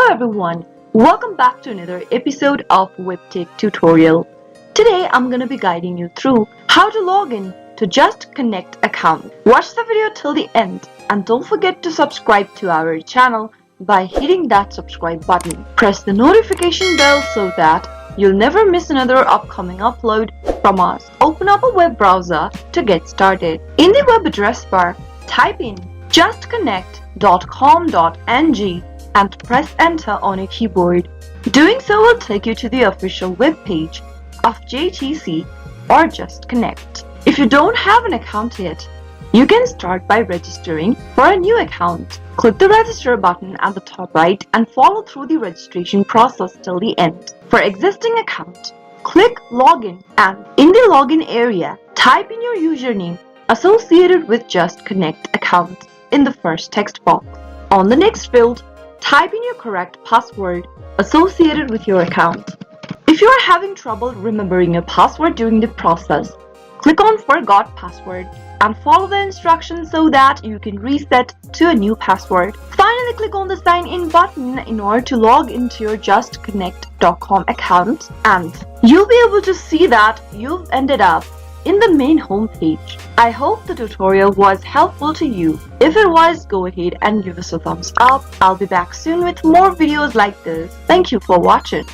everyone, welcome back to another episode of Webtech Tutorial. Today I'm going to be guiding you through how to log in to Just Connect account. Watch the video till the end and don't forget to subscribe to our channel by hitting that subscribe button. Press the notification bell so that you'll never miss another upcoming upload from us. Open up a web browser to get started. In the web address bar, type in justconnect.com.ng and press enter on your keyboard. Doing so will take you to the official web page of JTC or Just Connect. If you don't have an account yet, you can start by registering for a new account. Click the register button at the top right and follow through the registration process till the end. For existing account, click login and in the login area, type in your username associated with Just Connect account in the first text box. On the next field, type in your correct password associated with your account. If you are having trouble remembering your password during the process, click on Forgot Password and follow the instructions so that you can reset to a new password. Finally, click on the Sign In button in order to log into your justconnect.com account and you'll be able to see that you've ended up in the main home page. I hope the tutorial was helpful to you. If it was, go ahead and give us a thumbs up. I'll be back soon with more videos like this. Thank you for watching.